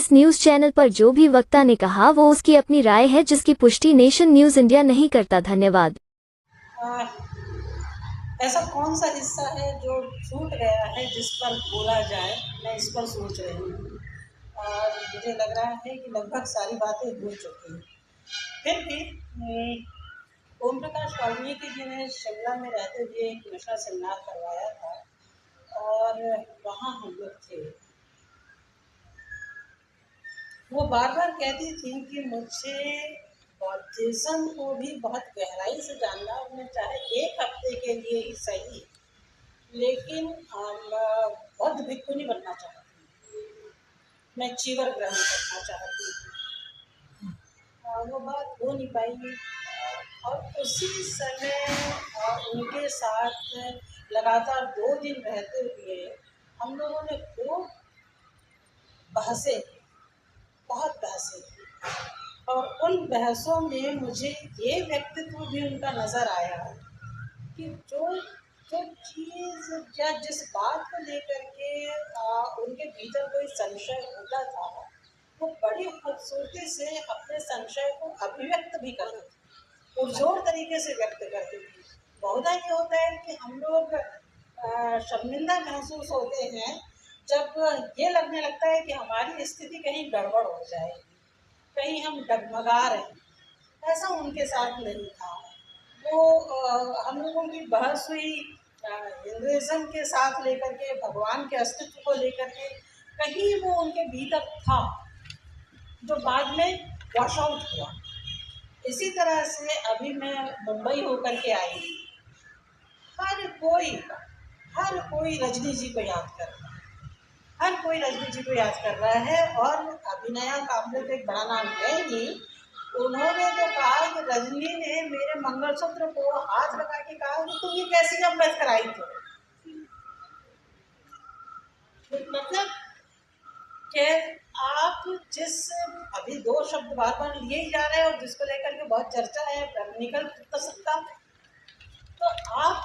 इस news channel पर जो भी वक्ता ने कहा वो उसकी अपनी राय है, जिसकी पुष्टि नेशन न्यूज इंडिया नहीं करता। धन्यवाद। ऐसा कौन सा हिस्सा है जो छूट गया है जिस पर बोला जाए, मैं इस पर सोच रही हूँ। और मुझे लग रहा है कि लगभग सारी बातें हो चुकी हैं। फिर भी ओम प्रकाश वाल्मीकि जी ने शिमला में रहते हुए एक नशा सेमिनार करवाया था और वहाँ हम लोग थे। वो बार बार कहती थी कि मुझे बौद्धिज्म को भी बहुत गहराई से जानना, और मैं चाहे एक हफ्ते के लिए ही सही, लेकिन बौद्ध भिक्षु नहीं बनना चाहती, मैं चीवर ग्रहण करना चाहती हूँ। वो बात हो नहीं पाई और उसी समय उनके साथ लगातार 2 दिन रहते हुए हम लोगों ने खूब बहसें की, बहुत बहसें की। और उन बहसों में मुझे ये व्यक्तित्व भी उनका नज़र आया कि जो जो चीज़ या जिस बात को लेकर के उनके भीतर कोई संशय होता था, वो बड़ी खूबसूरती से अपने संशय को अभिव्यक्त भी करते थे, पुरजोर तरीके से व्यक्त करते थे। बहुधा ये होता है कि हम लोग शर्मिंदा महसूस होते हैं जब ये लगने लगता है कि हमारी स्थिति कहीं गड़बड़ हो जाएगी, कहीं हम डगमगा रहे हैं। ऐसा उनके साथ नहीं था। वो हम लोगों की बहस हुई हिंदुइज्म के साथ लेकर के, भगवान के अस्तित्व को लेकर के, कहीं वो उनके भीतर था जो बाद में वॉश आउट हुआ। इसी तरह से अभी मैं मुंबई होकर के आई, हर कोई हर कोई रजनी जी को याद कर रहा है, हर कोई रजनी जी को याद कर रहा है। और अभिनया कामरे तो एक बड़ा नाम है ही, उन्होंने तो कहा कि रजनी ने मेरे मंगलसूत्र को हाथ लगा के कहा कि तुम ये कैसी जब कराई थी। मतलब कि आप जिस अभी 2 शब्द बार बार लिए ही जा रहे हैं और जिसको लेकर के बहुत चर्चा है, ब्राह्मणिकल पितृसत्ता। तो आप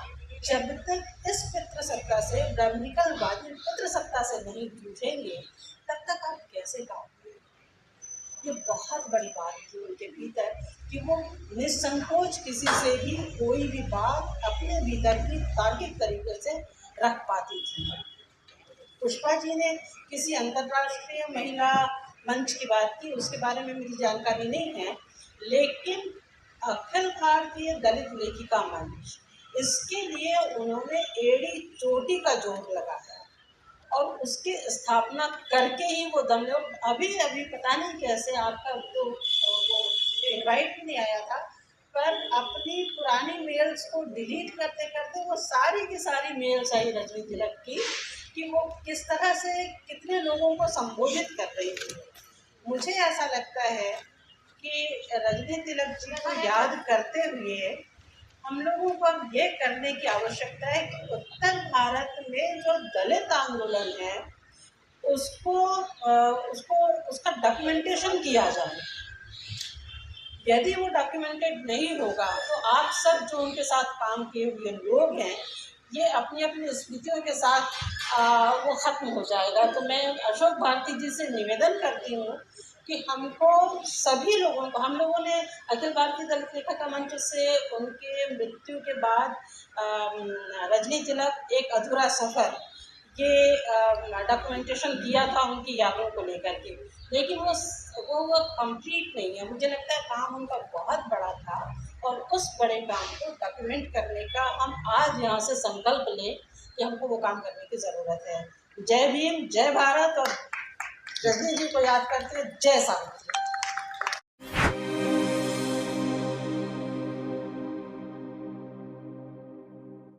जब तक इस पितृसत्ता से, ब्राह्मणिकलवादी पितृसत्ता से नहीं जूझेंगे, तब तक आप कैसे काम करेंगे। ये बहुत बड़ी बात थी उनके भीतर कि वो निसंकोच किसी से भी कोई भी बात अपने भीतर की तार्किक तरीके से रख पाती थी। पुष्पा जी ने किसी अंतर्राष्ट्रीय महिला मंच की बात की, उसके बारे में मेरी जानकारी नहीं है, लेकिन अखिल भारतीय दलित लेखिका मंच, इसके लिए उन्होंने एड़ी चोटी का जोर लगाया और उसकी स्थापना करके ही वो दम लोग अभी अभी पता नहीं कैसे आपका तो वो इनवाइट भी नहीं आया था, पर अपनी पुरानी मेल्स को डिलीट करते करते वो सारी की सारी मेल्स आई रजनी तिलक की कि वो किस तरह से कितने लोगों को संबोधित कर रही थी। मुझे ऐसा लगता है कि रजनी तिलक जी को याद करते हुए हम लोगों को अब ये करने की आवश्यकता है कि उत्तर भारत में जो दलित आंदोलन है उसका डॉक्यूमेंटेशन किया जाए। यदि वो डॉक्यूमेंटेड नहीं होगा तो आप सब जो उनके साथ काम किए हुए लोग हैं, ये अपनी अपनी स्मृतियों के साथ वो ख़त्म हो जाएगा। तो मैं अशोक भारती जी से निवेदन करती हूँ कि हमको सभी लोगों को, हम लोगों ने अखिल भारतीय दलित लेखक मंच से उनके मृत्यु के बाद रजनी तिलक एक अधूरा सफ़र, ये डॉक्यूमेंटेशन किया था उनकी यादों को लेकर के, लेकिन वो कंप्लीट नहीं है। मुझे लगता है काम उनका बहुत बड़ा था और उस बड़े काम को डॉक्यूमेंट करने का हम आज यहाँ से संकल्प लें कि हमको वो काम करने की ज़रूरत है। जय भीम, जय भारत। और रजनी जी को याद करते जय सावित्री।